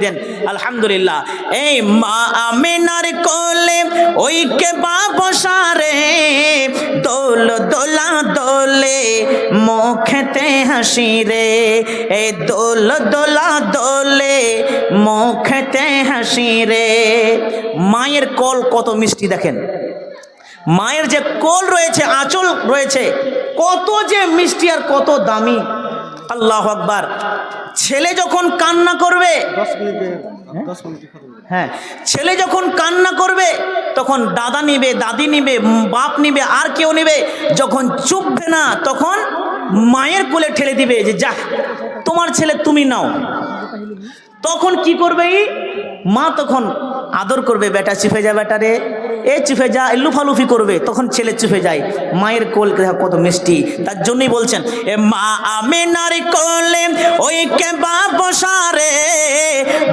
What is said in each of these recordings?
দেন আলহামদুলিল্লাহ। এই মা আমিনার কোলে ওই কে বাবসারে দোল দোলা দোলে মুখেতে হাসি রে, এই দোল দোলা দোলে মুখেতে হাসি রে। মায়ের কোল কত মিষ্টি দেখেন, মায়ের যে কোল রয়েছে, আঁচল রয়েছে, কত যে মিষ্টি আর কত দামি। আল্লাহু আকবার। ছেলে যখন কান্না করবে, হ্যাঁ, ছেলে যখন কান্না করবে তখন দাদা নিবে, দাদি নিবে, বাপ নিবে, আর কেউ নিবে। যখন চুপবে না তখন মায়ের কোলে ঠেলে দিবে যে যা তোমার ছেলে তুমি নাও। তখন কি করবে মা? তখন আদর করবে, বেটা চুপে যা, বেটা রে এ চুপে যা, লুফালুফি করবে। তখন ছেলে চুপে যায়। মায়ের কোল কত মিষ্টি। তার জন্যই বলছেন এ মা আমিনার কোলে ওই কে বাবসারে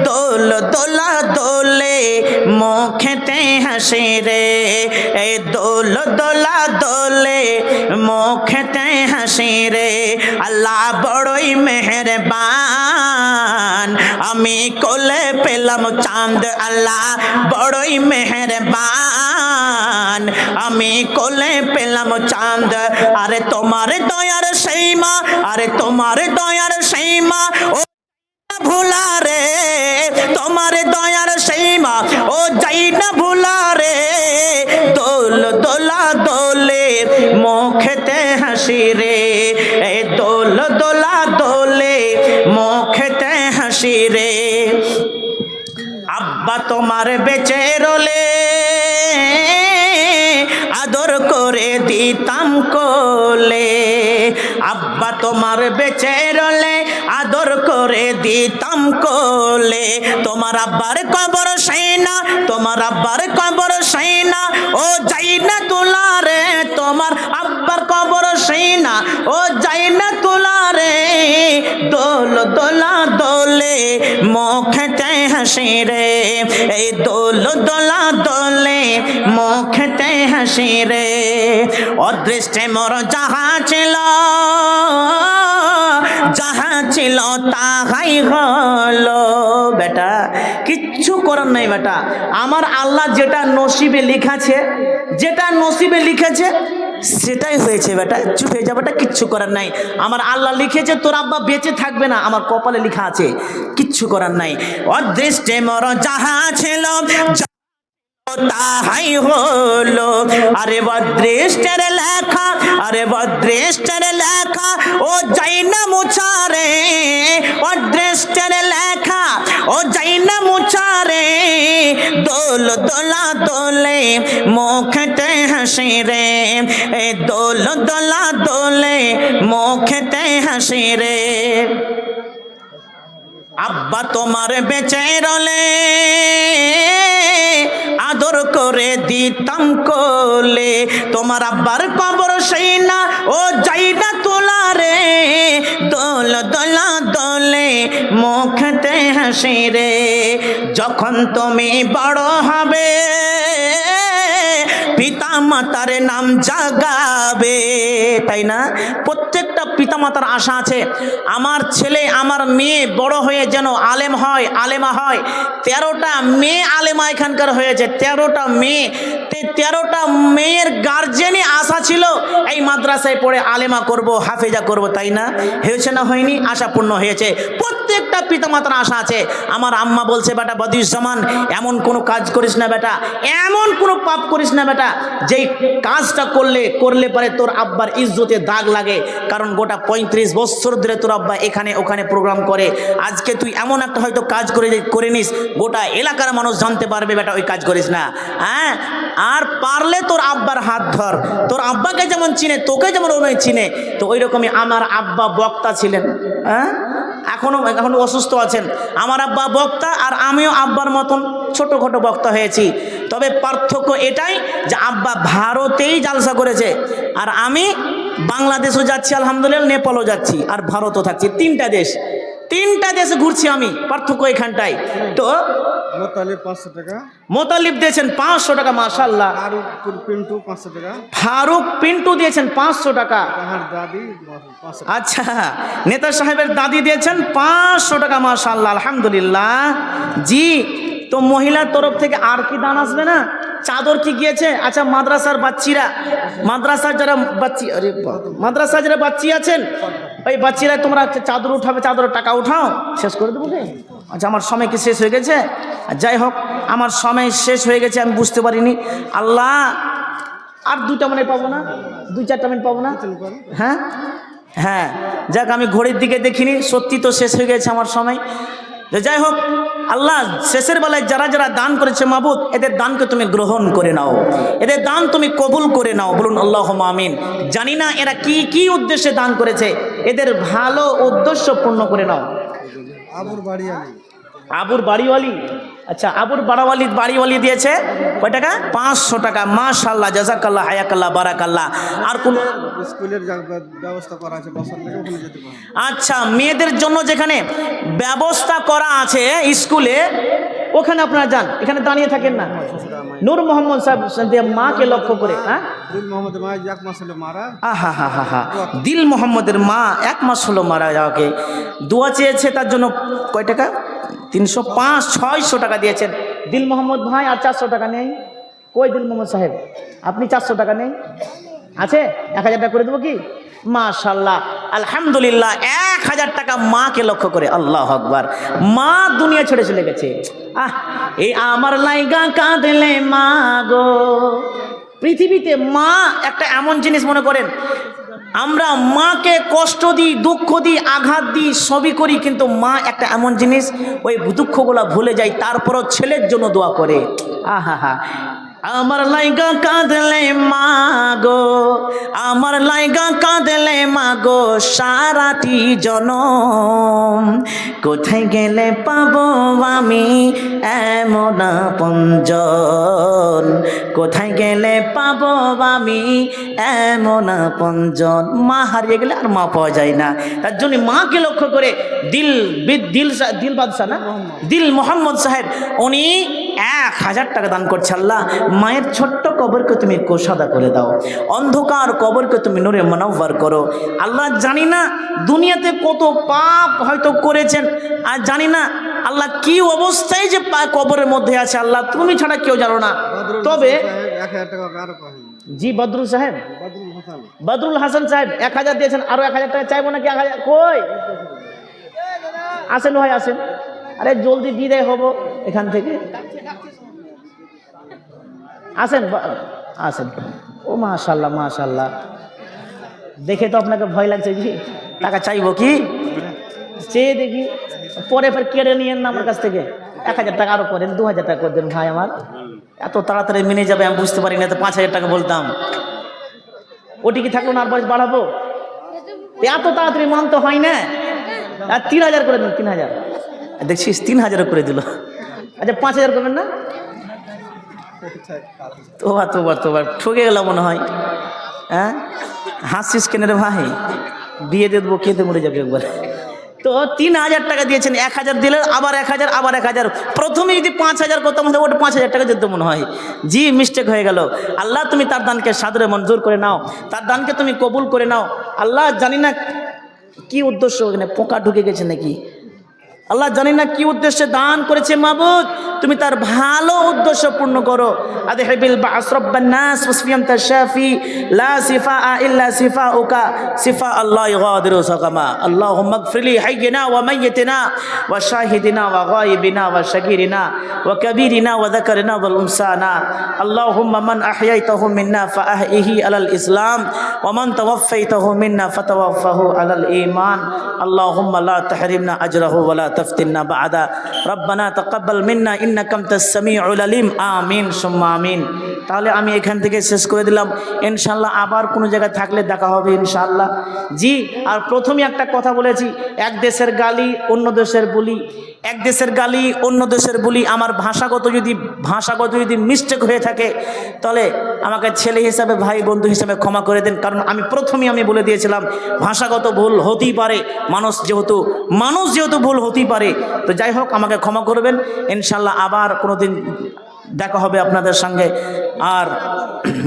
দোল দোলা দোলে মুখেতে হাসি রে, এই দোল দোলা দোলে মুখেতে হাসি রে। আল্লাহ বড়ই মেহেরবান, আমি কোলে পেলাম চাঁদ। আল্লাহ বড়ই মেহেরবান, আমি কোলে পেলাম চাঁদ। আরে তোমার দয়ার সেই মা, আরে তোমার দয়ার সেই মা ও ভুলা রে, তোমার দয়ার সেই মা ও যাই না ভুলা রে। দোল দোলা দোলে মুখেতে হাসি রে, এই দোল দোলা দোলে মুখেতে হাসি রে। আব্বা তোমার বেঁচে রলে আদর করে দিতাম কোলে, আব্বা তোমার বেঁচে রলে আদর করে দিতাম কোলে। তোমার আব্বার কবর সাইনা, তোমার আব্বার কবর সাইনা ও যাই না তোলা রে, তোমার আব্বার কবর সাইনা ও যাই না তোলা রে। দোল দোলা দোলে মুখেতে হাসি রে, এই দোল দোলা দোলে মুখেতে হাসি রে। অদৃষ্টে মোর যাহা ছিল, যাহা ছিল তাহাই হলো। বেটা কিচ্ছু করার নাই বেটা, আমার আল্লাহ যেটা নসিবে লিখেছে, যেটা নসিবে লিখেছে সেটাই হয়েছে বেটা। চুপ হয়ে যাবে, কিচ্ছু করার নাই। আমার আল্লাহ লিখেছে তোর আব্বা বেঁচে থাকবে না, আমার কপালে লেখা আছে, কিচ্ছু করার নাই। অদৃষ্টে মোর যাহা ছিল তাহাই হলো। আরে অদৃষ্টের লেখা, আরে অদৃষ্টের লেখা ও যাই না মুছারে, অদৃষ্টের লেখা ও যাই না মুছারে। দোল দোলা দোলে মুখেতে হাসি রে, এ দোল দোলা দোলে মুখেতে হাসি রে। আব্বা তোমার বেঁচে রলে আদর করে দিতাম কোলে, তোমার আব্বার কবর সেই না ও যাই না তোলা রে। দোল দোলা দোলে মুখেতে হাসি রে। যখন তুমি বড় হবে পিতা মাতার নাম জাগাবে, তাই না? প্রত্যেকটা পিতা মাতার আশা আছে আমার ছেলে আমার মেয়ে বড় হয়ে যেন আলেম হয়, আলেমা হয়। 13টা মেয়ে আলেমা এখানকার হয়েছে, 13টা মেয়ে। 13টা মেয়ের গার্জেনই আশা ছিল এই মাদ্রাসায় পড়ে আলেমা করব, হাফেজা করব, তাই না? হয়েছে না হয়নি? আশা পূর্ণ হয়েছে। প্রত্যেকটা পিতা মাতার আশা আছে। আমার আম্মা বলছে বেটা বদিউজ্জামান এমন কোনো কাজ করিস না বেটা, এমন কোনো পাপ করিস না বেটা যেই কাজটা করলে পরে তোর আব্বার ইজ্জতে দাগ লাগে। কারণ গোটা 35 বছর ধরে তোর আব্বা এখানে ওখানে প্রোগ্রাম করে, আজকে তুই এমন একটা হয়তো কাজ করে নিস, গোটা এলাকার মানুষ জানতে পারবে বেটা ওই কাজ করিস না। হ্যাঁ, আর পারলে তোর আব্বার হাত ধর। তোর আব্বাকে যেমন চিনে তোকে যেমন ওই চিনে, তো ওই রকমই আমার আব্বা বক্তা ছিলেন। হ্যাঁ, এখনো অসুস্থ আছেন। আমার আব্বা বক্তা আর আমিও আব্বার মতন ছোটোখাটো বক্তা হয়েছি। তবে পার্থক্য এটাই যে আব্বা ভারতেই জালসা করেছে আর আমি বাংলাদেশও যাচ্ছি, আলহামদুলিল্লাহ, নেপালও যাচ্ছি আর ভারতও থাকছি। 3টা দেশে ঘুরছি আমি। পার্থক্য এখানটাই। তো মোতালিব 500 টাকা, মোতালিব দিয়েছেন 500 টাকা, মাশাআল্লাহ। ফারুক পিন্টু 500 টাকা, ফারুক পিন্টু দিয়েছেন 500 টাকা। তাহার দাদি 500 টাকা। আচ্ছা, নেতা সাহেবের দাদি দিয়েছেন 500 টাকা, মাশাআল্লাহ, আলহামদুলিল্লাহ। জি, তো মহিলার তরফ থেকে আর কি দান আসবে না? চাদর কি গিয়েছে? আচ্ছা, মাদ্রাসার বাচ্চিরা, মাদ্রাসার যারা বাচ্চি, আরে মাদ্রাসার যারা বাচ্চি আছেন, ওই বাচ্চিরা তোমরা চাদর উঠাবে, চাদরের টাকা উঠাও, শেষ করে দেবো কি? আচ্ছা, আমার সময় কি শেষ হয়ে গেছে? যাই হোক, আমার সময় শেষ হয়ে গেছে, আমি বুঝতে পারিনি। আল্লাহ, আর 2টা মিনিট পাবো না? 2-4টা মিনিট পাবো না? হ্যাঁ হ্যাঁ, যাক, আমি ঘড়ির দিকে দেখিনি, সত্যি তো শেষ হয়ে গেছে আমার সময়। যাই হোক, আল্লাহ শেষের বেলায় যারা যারা দান করেছে মাবুদ, এদের দানকে তুমি গ্রহণ করে নাও, এদের দান তুমি কবুল করে নাও, বলুন আল্লাহুম্মা আমিন। জানি না এরা কি কি উদ্দেশ্যে দান করেছে, এদের ভালো উদ্দেশ্য পূর্ণ করে নাও। আবুর বাড়ি আলী, আবুর বাড়িওয়ালি, আচ্ছা, আবুর বাড়িওয়ালি দিয়েছে কয় টাকা? 500 টাকা, মাশাআল্লাহ, জাযাকাল্লাহ, হায়াকাল্লাহ, বারাকাল্লাহ। আর কোন স্কুলের ব্যবস্থা করা আছে, বসার লেগে ওখানে যেতে পারে। আচ্ছা, মেয়েদের জন্য যেখানে ব্যবস্থা করা আছে স্কুলে, ওখানে আপনারা যান, এখানে দাঁড়িয়ে থাকেন না। নূর মোহাম্মদ সাহেব মাকে লক্ষ্য করে, হ্যাঁ, দিল মোহাম্মদ মা 1 মাস হলো মারা। আহা হা হা হা, দিল মোহাম্মদের মা 1 মাস হলো মারা যাওয়াকে, দোয়া চেয়েছে তার জন্য কয় টাকা? 305-600 টাকা দিয়েছেন দিল মোহাম্মদ ভাই। আর 400 টাকা নেই? কই দিল মোহাম্মদ সাহেব, আপনি 400 টাকা নেই? আছে? 1000 টাকা করে দেবো কি? মাশাআল্লাহ, আলহামদুলিল্লাহ, 1000 টাকা মাকে লক্ষ্য করে। আল্লাহু আকবার। মা দুনিয়া ছেড়ে চলে গেছে। এই আমার লাইগা কাঁদলে মা গো। পৃথিবীতে মা একটা এমন জিনিস, মনে করেন আমরা মাকে কষ্ট দিই, দুঃখ দিই, আঘাত দিই, সবই করি, কিন্তু মা একটা এমন জিনিস, ওই দুঃখগুলা ভুলে যায়, তারপরও ছেলের জন্য দোয়া করে। আহা হা, আমার লাইগা কাঁদলে মা গো, আমার লাইগা কাঁদলে মা গো, সারাটি জনম, কোথায় গেলে পাবো আমি এমন আপনজন, কোথায় গেলে পাবো আমি এমন আপনজন। মা হারিয়ে গেলে আর মা পাওয়া যায় না, তার জন্য মাকে লক্ষ্য করে দিল বাদশা না, দিল মোহাম্মদ সাহেব, উনি 1000 টাকা দান করছে। আল্লাহ, মায়ের ছোট্ট কবরকে তুমি কোষাদা করে দাও, অন্ধকার কবরকে তুমি নূরে মুনাওয়ার করো। আল্লাহ, জানি না দুনিয়াতে কত পাপ হয়তো করেছেন, আর জানি না আল্লাহ কি অবস্থায় যে কবরের মধ্যে আছে, আল্লাহ তুমি ছাড়া কেউ জানো না। তবে 1000 টাকা কারো পায়। জি, বদরুল সাহেব, বদরুল হাসান সাহেব 1000 দিয়েছেন, আরো 1000 টাকা চাইবো নাকি? 1000 কই? আসেন ভাই, আসেন। আরে জলদি বিদায় হব এখান থেকে, আসেন আসেন। ও মাশাআল্লাহ, মাশাআল্লাহ, দেখে তো আপনাকে ভয় লাগছে। জি, টাকা চাইবো কি? চেয়ে দেখি, পরে ফের কেড়ে নিয়েন না আমার কাছ থেকে। 1000 টাকা আরো করেন, 2000 টাকা করে দেন ভাই। আমার এত তাড়াতাড়ি মেনে যাবে আমি বুঝতে পারি না, তো 5000 টাকা বলতাম। ওটি কি থাকলো না, আর বয়স বাড়াবো? এত তাড়াতাড়ি মান তো হয় না। আর 3000 করে দিন, 3000 দেখছিস, 3000 করে দিল। আচ্ছা, 5000 করবেন না? তোবার ঠকে গেল মনে হয়। হ্যাঁ, হাসছিস কেন রে ভাই? বিয়ে দিয়ে দেবো, খেতে মরে যাবে একবার। তো 3000 টাকা দিয়েছেন, 1000 দিলেন, আবার 1000, আবার 1000। প্রথমে যদি 5000 করতাম, ওটা 5000 টাকা যেত মনে হয়। জি, মিস্টেক হয়ে গেল। আল্লাহ, তুমি তার দানকে সাদরে মঞ্জুর করে নাও, তার দানকে তুমি কবুল করে নাও। আল্লাহ, জানি না কি উদ্দেশ্য, ওখানে পোকা ঢুকে গেছে নাকি, আল্লাহ জানি না কি উদ্দেশ্যে দান করেছে। মাবুদ, তুমি তার ভালো উদ্দেশ্য পূর্ণ করো। আদহিবিল বা'স রাব্বান নাস ওয়াসফিয়ান্তা শাফি লা শিফাআ ইল্লা শিফাউকা শিফা আল্লাহ ইগাদিরু সাকামা। আল্লাহুম্মা গফিরলি হাইয়িনা ওয়া মাইয়িতিনা ওয়া শাহিদিনা ওয়া গায়িবিনা ওয়া শাকিরিনা ওয়া কাবীরিনা ওয়া যাকারিনা ওয়াল উনসানা। আল্লাহুম্মা মান আহইয়াইতাহু মিন্না ফাআহইহি আলাল ইসলাম ওয়া মান তাওয়াফাইতাহু মিন্না ফাতাওয়াফাহু আলাল ঈমান। আল্লাহুম্মা লা তাহরিমনা আজরাহু ওয়া লা تفتنا بعد. ربنا تقبل منا إنك أنت السميع العليم. آمين ثم آمين. তাহলে আমি এখান থেকে শেষ করে দিলাম। ইনশাল্লাহ আবার কোনো জায়গায় থাকলে দেখা হবে ইনশাল্লাহ। জি, আর প্রথমে একটা কথা বলেছি, এক দেশের গালি অন্য দেশের বলি, এক দেশের গালি অন্য দেশের বলি। আমার ভাষাগত যদি মিস্টেক হয়ে থাকে তাহলে আমাকে ছেলে হিসাবে, ভাই বন্ধু হিসাবে ক্ষমা করে দেন। কারণ আমি প্রথমেই বলে দিয়েছিলাম ভাষাগত ভুল হতেই পারে, মানুষ যেহেতু ভুল হতেই পারে। তো যাই হোক, আমাকে ক্ষমা করবেন। ইনশাল্লাহ আবার কোনো দিন দেখা হবে আপনাদের সঙ্গে। আর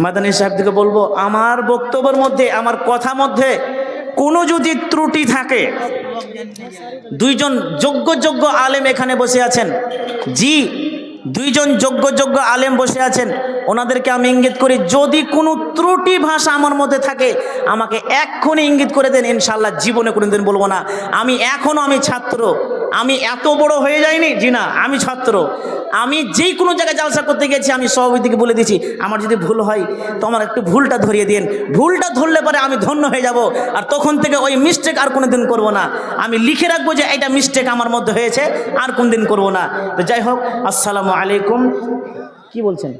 মাদানী সাহেব থেকে বলবো, আমার বক্তব্যের মধ্যে, আমার কথা মধ্যে কোনো যদি ত্রুটি থাকে, দুইজন যোগ্য আলেম এখানে বসে আছেন। জি, দুইজন যোগ্য আলেম বসে আছেন, ওনাদেরকে আমি ইঙ্গিত করি, যদি কোনো ত্রুটি ভাষা আমার মধ্যে থাকে আমাকে এক্ষুনি ইঙ্গিত করে দেন। ইনশাল্লাহ জীবনে কোনোদিন বলবো না। আমি ছাত্র, আমি এত বড় হয়ে যাইনি। জি না, আমি ছাত্র। আমি যে কোনো জায়গায় জালসা করতে গেছি, আমি সভাপতিকে বলে দিয়েছি আমার যদি ভুল হয় তো আমার একটু ভুলটা ধরিয়ে দিন। ভুলটা ধরলে পরে আমি ধন্য হয়ে যাব। আর তখন থেকে ওই মিস্টেক আর কোনোদিন করব না। আমি লিখে রাখবো যে এটা মিস্টেক আমার মধ্যে হয়েছে, আর কোনদিন করব না। তো যাই হোক, আসসালামু আলাইকুম। কি বলছেন?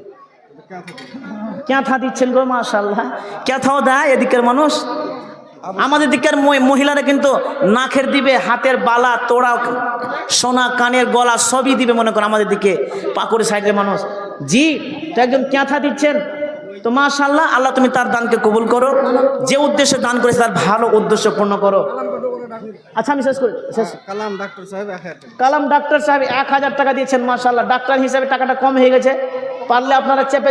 ক্যাথা দিচ্ছেন গো, মাশাআল্লাহ। ক্যাথাও দেয় এদিকের মানুষ। আমাদের দিকের মহিলারা কিন্তু নাকের দিবে, হাতের বালা, তোড়া, সোনা, কানের গলা সবই দিবে মনে করো আমাদের দিকে, পাকুড় সাইডের মানুষ। জি, তো একজন ক্যাথা দিচ্ছেন, তো মাশাআল্লাহ, আল্লাহ তুমি তার দানকে কবুল করো। যে উদ্দেশ্যে দান করেছে তার ভালো উদ্দেশ্য পূর্ণ করো। আচ্ছা, আমি শেষ কালাম ডাক্তার সাহেব 1000 টাকা দিয়েছেন। মাশাআল্লাহ, ডাক্তার হিসেবে টাকাটা কম হয়ে গেছে। পারলে আপনারা চেপে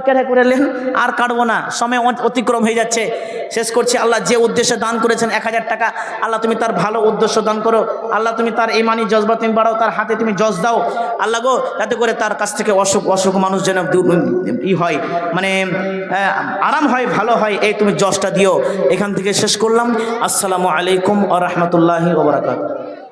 কেড়ে করে নেন, আর কাটবো না, সময় অতিক্রম হয়ে যাচ্ছে। শেষ করছি। আল্লাহ যে উদ্দেশ্যে দান করেছেন 1000 টাকা, আল্লাহ তুমি তার ভালো উদ্দেশ্য দান করো। আল্লাহ তুমি তার ইমানি জজবা তুমি বাড়াও, তার হাতে তুমি জজ দাও আল্লাহ গো, যাতে করে তার কাছ থেকে অসুখ মানুষ যেন হয়, মানে আরাম হয়, ভালো হয়, এই তুমি জজটা দিও। এখান থেকে শেষ করলাম। আসসালামু আলাইকুম ওয়া রাহমাতুল্লাহি ওয়া বারাকাতুহু।